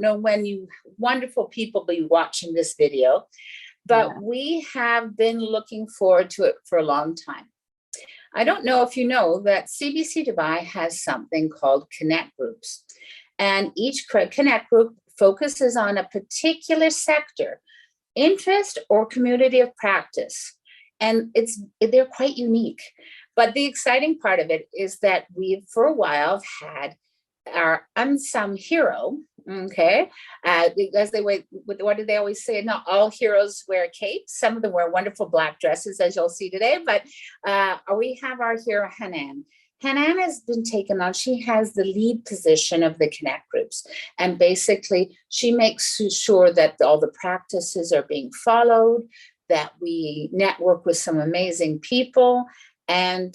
know when you wonderful people be watching this video, but we have been looking forward to it for a long time. I don't know if you know that CBC Dubai has something called Connect Groups, and each Connect Group focuses on a particular sector, interest, or community of practice. And they're quite unique. But the exciting part of it is that we've for a while had our unsung hero, okay? Because what do they always say? Not all heroes wear capes. Some of them wear wonderful black dresses, as you'll see today. But we have our hero, Hanane. Hanane has been taken on. She has the lead position of the Connect Groups. And basically, she makes sure that all the practices are being followed, that we network with some amazing people, and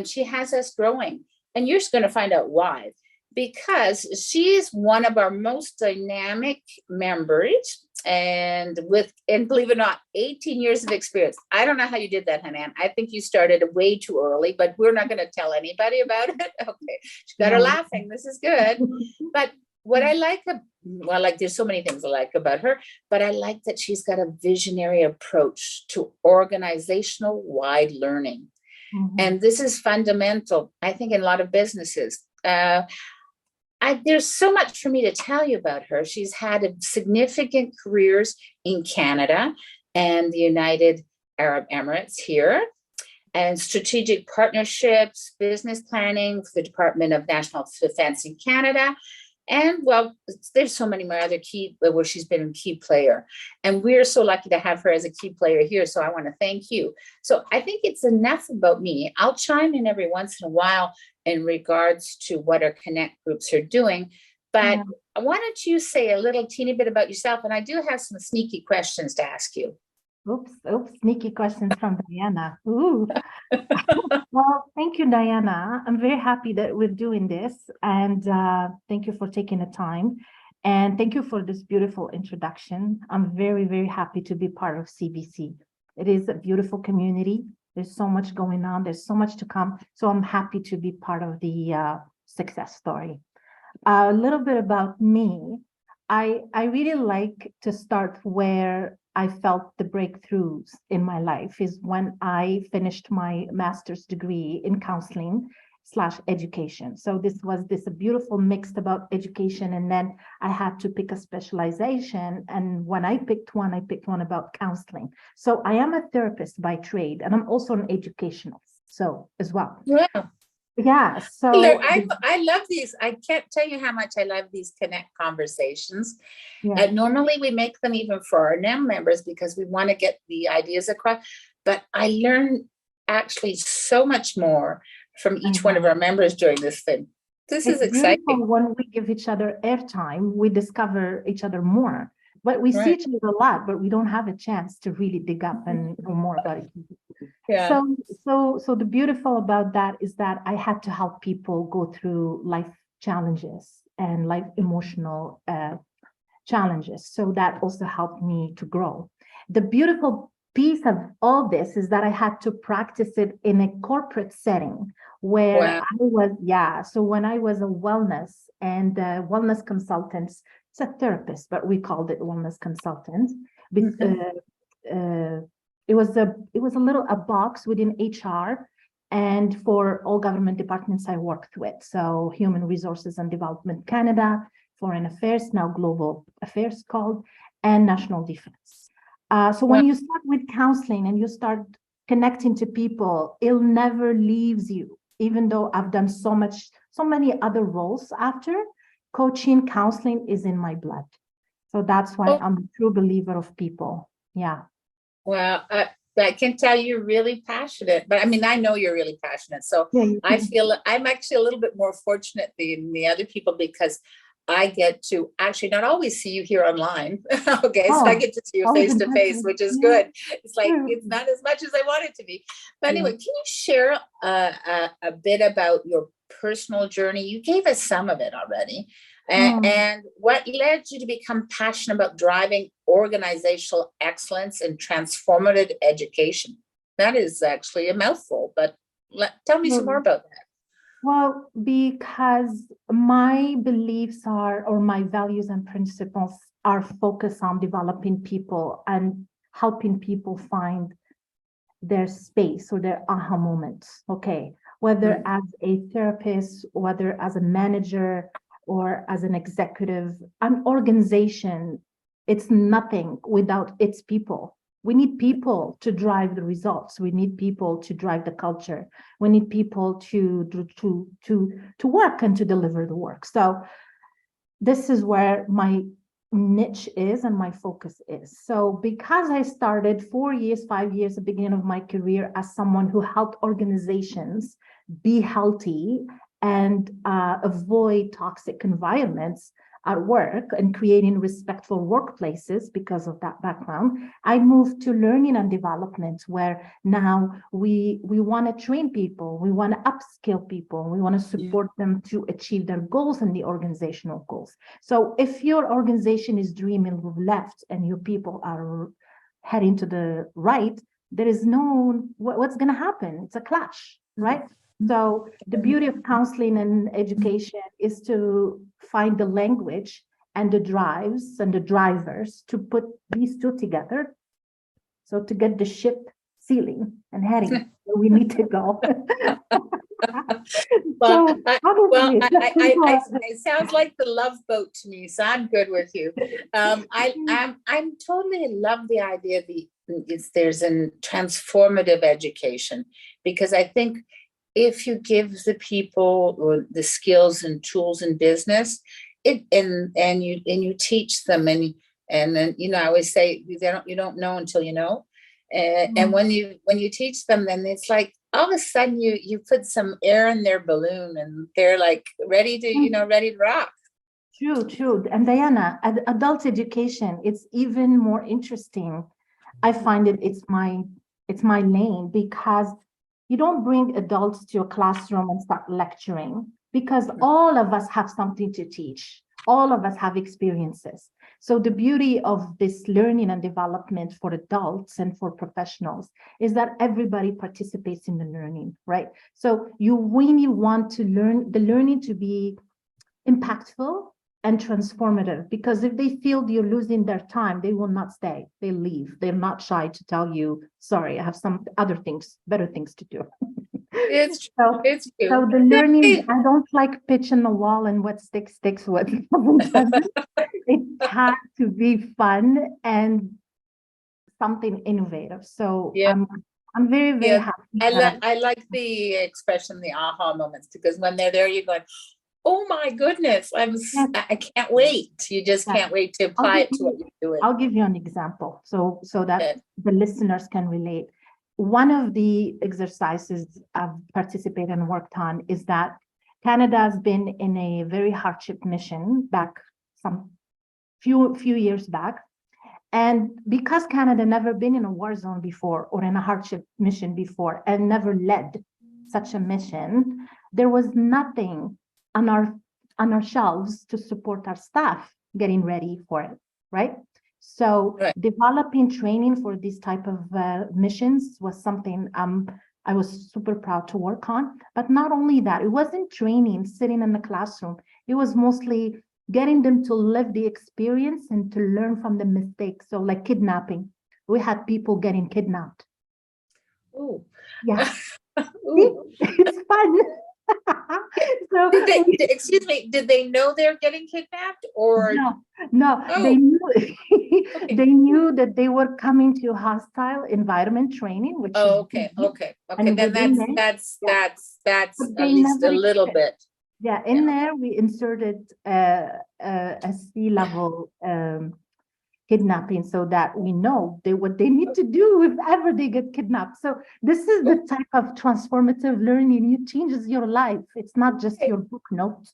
she has us growing. And you're just going to find out why. Because she is one of our most dynamic members, and believe it or not, 18 years of experience. I don't know how you did that, Hanane. I think you started way too early, but we're not going to tell anybody about it. Okay, she got her laughing. This is good. But what I like, there's so many things I like about her, but I like that she's got a visionary approach to organizational wide learning. Mm-hmm. And this is fundamental, I think, in a lot of businesses. There's so much for me to tell you about her. She's had significant careers in Canada and the United Arab Emirates here, and strategic partnerships, business planning for the Department of National Defense in Canada. And there's so many more other where she's been a key player. And we're so lucky to have her as a key player here. So I want to thank you. So I think it's enough about me. I'll chime in every once in a while in regards to what our Connect Groups are doing. But why don't you say a little teeny bit about yourself? And I do have some sneaky questions to ask you. Oops, sneaky questions from Diana. Ooh. Well, thank you, Diana. I'm very happy that we're doing this. And thank you for taking the time. And thank you for this beautiful introduction. I'm very, very happy to be part of CBC. It is a beautiful community. There's so much going on. There's so much to come. So I'm happy to be part of the success story. A little bit about me. I really like to start where I felt the breakthroughs in my life is when I finished my master's degree in counseling/education. So this was a beautiful mix about education, and then I had to pick a specialization. And when I picked one about counseling. So I am a therapist by trade, and I'm also an educationalist, so as well. Yeah. Yeah, so I love these. I can't tell you how much I love these Connect conversations. Yeah. Normally we make them even for our NEM members because we want to get the ideas across. But I learn actually so much more from each one of our members during this thing. This is exciting. When we give each other airtime, we discover each other more. But we see each other a lot, but we don't have a chance to really dig up and know more about it. Yeah. So the beautiful about that is that I had to help people go through life challenges and life emotional challenges. So that also helped me to grow. The beautiful piece of all this is that I had to practice it in a corporate setting where so when I was a wellness consultant, it's a therapist, but we called it wellness consultant. It was a box within HR, and for all government departments I worked with. So Human Resources and Development Canada, Foreign Affairs, now Global Affairs called, and National Defense. So when you start with counseling and you start connecting to people, it never leaves you. Even though I've done so many other roles after, coaching, counseling is in my blood. So that's why I'm a true believer of people. Yeah. Well, I can tell you're really passionate, but I mean, I know you're really passionate. So I feel I'm actually a little bit more fortunate than the other people because I get to actually not always see you here online. Okay, so I get to see you face to face, which is good. It's like it's not as much as I want it to be. But anyway, can you share a bit about your personal journey? You gave us some of it already. And what led you to become passionate about driving organizational excellence and transformative education? That is actually a mouthful, but tell me some more about that. Well, because my beliefs are, or my values and principles are focused on developing people and helping people find their space or their aha moments. Okay. Whether as a therapist, whether as a manager or as an executive, an organization, it's nothing without its people. We need people to drive the results. We need people to drive the culture. We need people to work and to deliver the work. So this is where my niche is and my focus is. So because I started 4 years, 5 years at the beginning of my career as someone who helped organizations be healthy and avoid toxic environments at work and creating respectful workplaces because of that background, I moved to learning and development, where now we want to train people, we want to upskill people, we want to support them to achieve their goals and the organizational goals. So if your organization is dreaming left and your people are heading to the right, there is no, what's going to happen? It's a clash, right? So the beauty of counseling and education is to find the language and the drives and the drivers to put these two together. So to get the ship sailing and heading where we need to go. It sounds like the love boat to me, so I'm good with you. I'm totally love the idea there's a transformative education, because I think if you give the people the skills and tools in business, and you teach them, and then I always say you don't know until you know, and when you teach them, then it's like all of a sudden you put some air in their balloon and they're like ready to rock. True. And Diana, adult education, it's even more interesting. I find it's my lane, because you don't bring adults to your classroom and start lecturing, because all of us have something to teach. All of us have experiences. So the beauty of this learning and development for adults and for professionals is that everybody participates in the learning, right? So you really want to the learning to be impactful and transformative, because if they feel you're losing their time, they will not stay. They leave. They're not shy to tell you, sorry, I have some other things, better things to do. It's true. It's true. So the learning, I don't like pitch in the wall and what sticks, what doesn't. It has to be fun and something innovative. So I'm very, very happy. I like the expression, the aha moments, because when they're there, you're going, oh my goodness, I can't wait. You just can't wait to apply it to what you're doing. I'll give you an example so that the listeners can relate. One of the exercises I've participated and worked on is that Canada has been in a very hardship mission back some few years back. And because Canada never been in a war zone before or in a hardship mission before and never led such a mission, there was nothing on our shelves to support our staff getting ready for it, right? So developing training for these type of missions was something I was super proud to work on. But not only that, it wasn't training sitting in the classroom. It was mostly getting them to live the experience and to learn from the mistakes. So like kidnapping, we had people getting kidnapped. Oh, yeah. It's fun. So excuse me, did they know they're getting kidnapped, or no they knew they knew that they were coming to hostile environment training, which okay then that's at least a little bit. In there we inserted a sea-level kidnapping, so that we know what they need to do if ever they get kidnapped. So this is the type of transformative learning. It changes your life. It's not just your book notes.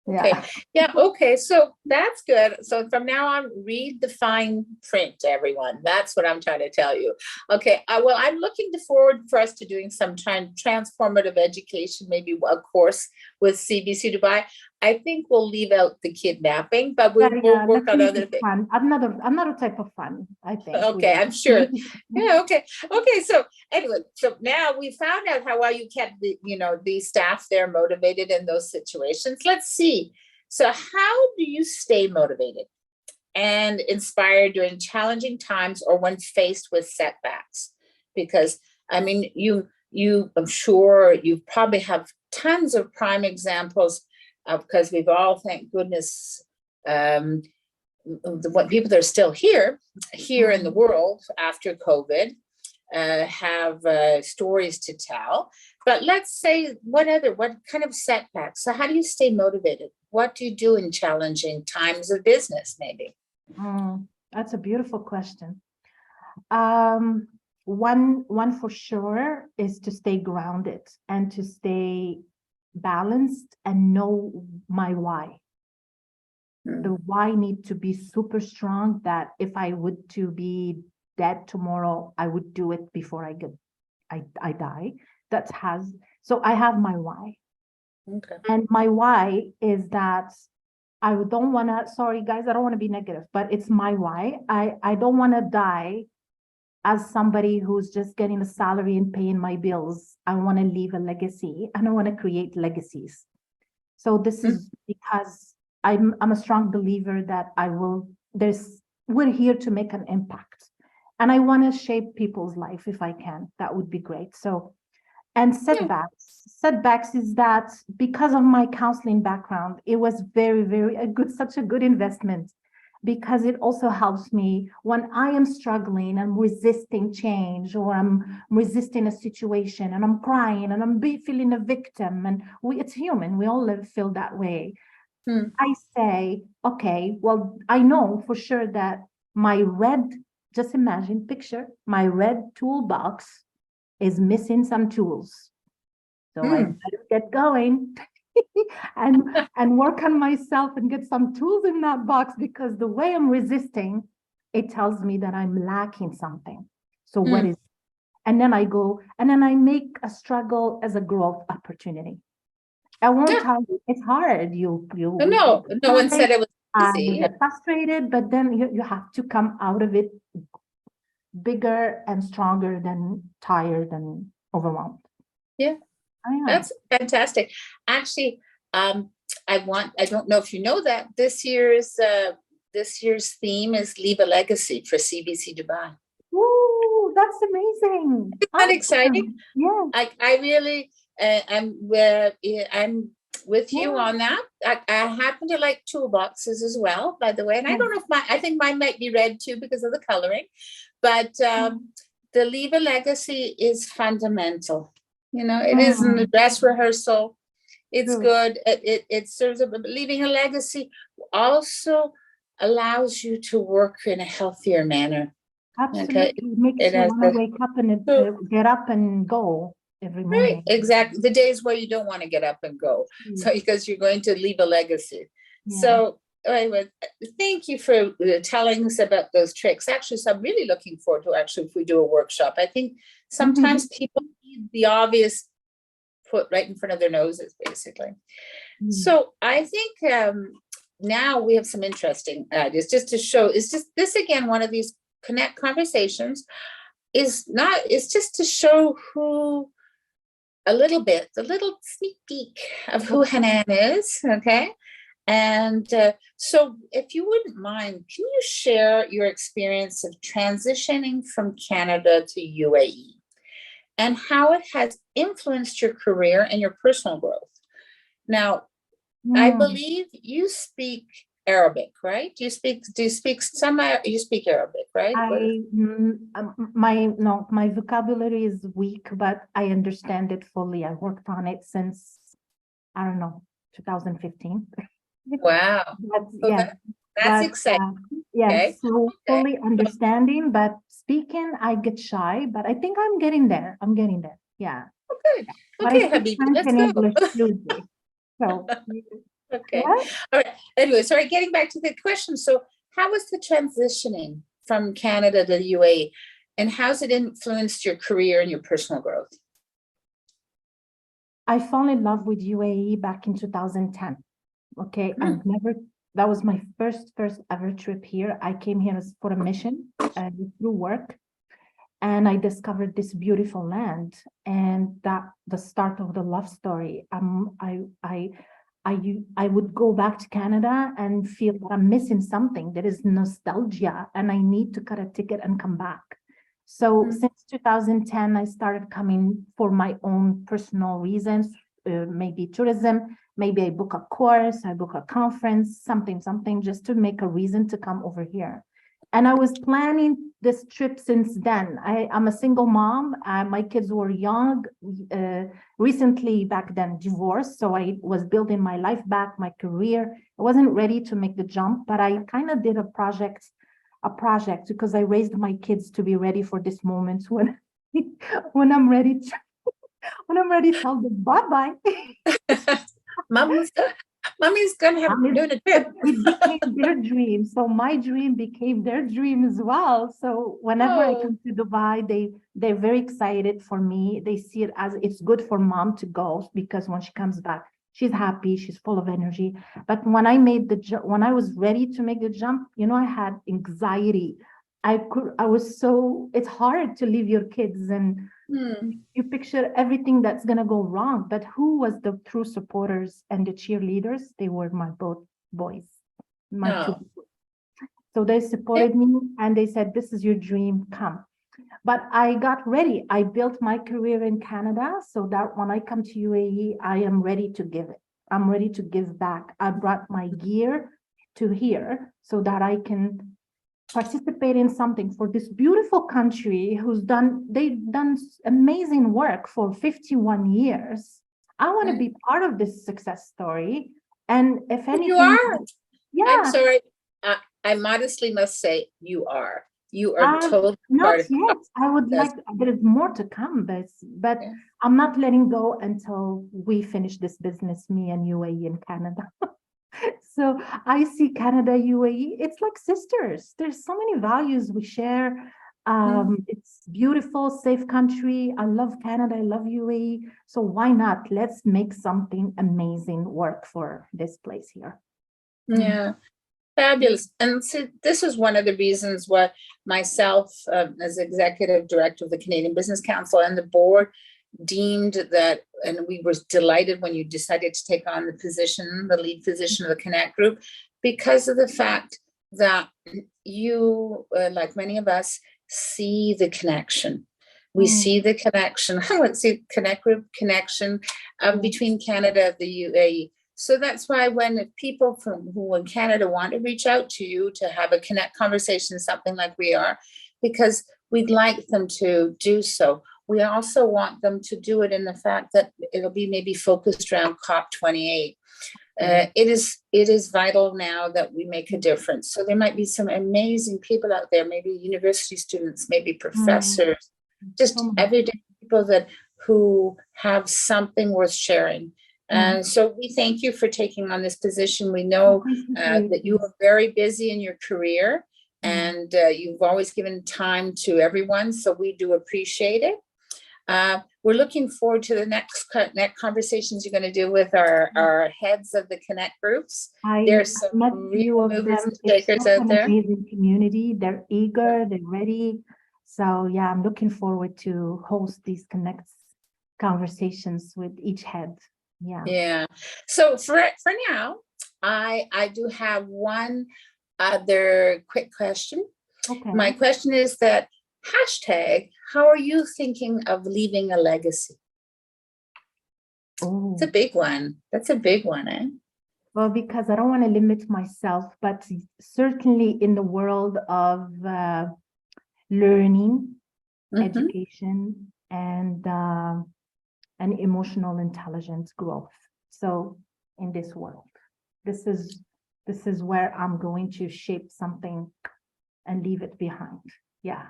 Okay, so that's good. So from now on, read the fine print, everyone. That's what I'm trying to tell you. Okay, well, I'm looking forward for us to doing some transformative education, maybe a course with CBC Dubai. I think we'll leave out the kidnapping, but we'll work on other things. Fun. Another type of fun, I think. Okay, I'm sure. Yeah, okay. So anyway, so now we found out how well you kept the staff there motivated in those situations. Let's see. So how do you stay motivated and inspired during challenging times or when faced with setbacks? Because I mean, I'm sure you probably have tons of prime examples because we've all, thank goodness, what people that are still here in the world after COVID have stories to tell. But let's say what kind of setbacks? So how do you stay motivated? What do you do in challenging times of business, maybe? That's a beautiful question. One for sure is to stay grounded and to stay balanced and know my why. The why need to be super strong, that if I would to be dead tomorrow, I would do it before I die. So I have my why. Okay. And my why is that I don't want to, sorry guys, I don't want to be negative, but it's my why. I don't want to die as somebody who's just getting a salary and paying my bills. I want to leave a legacy and I want to create legacies. So this is because I'm a strong believer that we're here to make an impact. And I want to shape people's life if I can. That would be great. So, and setbacks is that because of my counseling background, it was such a good investment, because it also helps me when I am struggling and resisting change, or I'm resisting a situation and I'm crying and I'm feeling a victim, and it's human, we all feel that way. I say, okay, well, I know for sure that my red toolbox is missing some tools. So I better get going and work on myself and get some tools in that box, because the way I'm resisting, it tells me that I'm lacking something. So what is, and then I go, and then I make a struggle as a growth opportunity. I won't tell you, it's hard. No one said it was easy. You get frustrated, but then you have to come out of it bigger and stronger than tired and overwhelmed. Yeah, that's fantastic. Actually, I don't know if you know that this year's theme is Leave a Legacy for CBC Dubai. Ooh, that's amazing. Isn't that exciting? Yeah. I really, I'm with you on that. I happen to like toolboxes as well, by the way. And I don't know if I think mine might be red too because of the coloring. But the Leave a Legacy is fundamental. It isn't a dress rehearsal. It's good. It serves leaving a legacy also allows you to work in a healthier manner. Absolutely. Okay? It makes you want to wake up and get up and go every morning. Right, exactly. The days where you don't want to get up and go, so because you're going to leave a legacy. Yeah. So anyway, thank you for telling us about those tricks. Actually, so I'm really looking forward to if we do a workshop. I think sometimes people need the obvious put right in front of their noses, basically. So I think now we have some interesting ideas just to show. Is just this again one of these connect conversations? Is just to show who a little sneak peek of who Hanane is, okay? And so if you wouldn't mind, can you share your experience of transitioning from Canada to UAE and how it has influenced your career and your personal growth? Now, I believe you speak Arabic, right? You speak Arabic, right? My vocabulary is weak, but I understand it fully. I worked on it since, I don't know, 2015. Wow. That's exciting. Yes, so fully understanding, but speaking, I get shy, but I think I'm getting there. Yeah. Okay. Okay, Habib, let's go. So, okay. All right. Anyway, sorry, getting back to the question. So how was the transitioning from Canada to the UAE, and how's it influenced your career and your personal growth? I fell in love with UAE back in 2010. Okay, I've never, that was my first ever trip here. I came here for a mission through work, and I discovered this beautiful land, and that the start of the love story. I would go back to Canada and feel that I'm missing something. There is nostalgia, and I need to cut a ticket and come back. So since 2010, I started coming for my own personal reasons, maybe tourism, maybe I book a course, I book a conference, something, just to make a reason to come over here. And I was planning this trip since then. I'm a single mom. My kids were young, recently back then divorced. So I was building my life back, my career. I wasn't ready to make the jump, but I kind of did a project because I raised my kids to be ready for this moment when when I'm ready to tell them bye-bye. Mommy's gonna have doing a trip. It became their dream. So my dream became their dream as well. So whenever I come to Dubai, they're very excited for me. They see it as it's good for mom to go, because when she comes back, she's happy, she's full of energy. But when I was ready to make the jump, I had anxiety. It's hard to leave your kids, and you picture everything that's going to go wrong. But who was the true supporters and the cheerleaders? They were my both boys, my two. So they supported me, and they said, this is your dream, come. But I got ready. I built my career in Canada so that when I come to UAE, I am ready to give it. I'm ready to give back. I brought my gear to here so that I can participate in something for this beautiful country they've done amazing work for 51 years. I want to be part of this success story. And if anything, you are. Yeah. I'm sorry. I modestly must say you are. You are totally part of yet. I would like, there is more to come, but I'm not letting go until we finish this business, me and UAE in Canada. So I see Canada, UAE, it's like sisters. There's so many values we share. It's beautiful, safe country. I love Canada, I love UAE. So why not? Let's make something amazing work for this place here. Yeah. Fabulous. And so this is one of the reasons why myself, as executive director of the Canadian Business Council, and the board deemed that, and we were delighted when you decided to take on the lead position of the Connect Group, because of the fact that you, like many of us, see the connection. We see the connection. I would say Connect Group connection between Canada and the UAE. So that's why when people who in Canada want to reach out to you to have a connect conversation, something like we are, because we'd like them to do so. We also want them to do it in the fact that it'll be maybe focused around COP28. It is vital now that we make a difference. So there might be some amazing people out there, maybe university students, maybe professors, just everyday people who have something worth sharing. And so we thank you for taking on this position. We know that you are very busy in your career, and you've always given time to everyone. So we do appreciate it. We're looking forward to the next conversations you're going to do with our heads of the Connect groups. There's some real movers and shakers out there. Amazing community. They're eager, they're ready. So yeah, I'm looking forward to host these Connect conversations with each head. Yeah. So for now, I do have one other quick question. Okay. My question is that hashtag, how are you thinking of leaving a legacy? Oh, it's a big one. That's a big one, eh? Well, because I don't want to limit myself, but certainly in the world of learning, education, and emotional intelligence growth. So in this world, this is where I'm going to shape something and leave it behind. Yeah.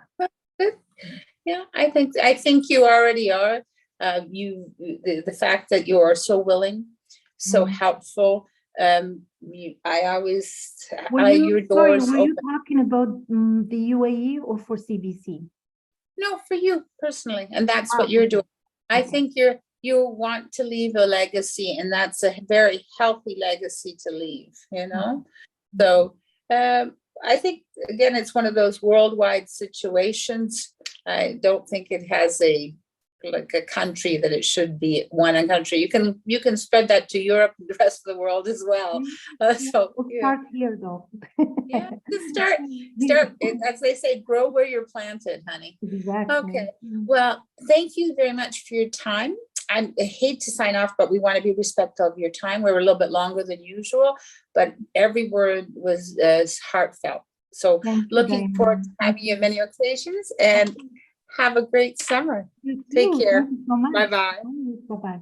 Yeah, I think you already are. The fact that you are so willing, so helpful. Your doors. Were you talking about the UAE or for CBC? No, for you personally, and that's what you're doing. I think you want to leave a legacy, and that's a very healthy legacy to leave, So I think, again, it's one of those worldwide situations. I don't think it has a country that it should be one country. You can spread that to Europe and the rest of the world as well. So start here though. Start, as they say, grow where you're planted, honey. Exactly. Okay. Well, thank you very much for your time. I hate to sign off, but we want to be respectful of your time. We were a little bit longer than usual, but every word was heartfelt. So looking forward to having you on many occasions, and have a great summer. Take care. Thank you so much. Bye-bye. Bye-bye.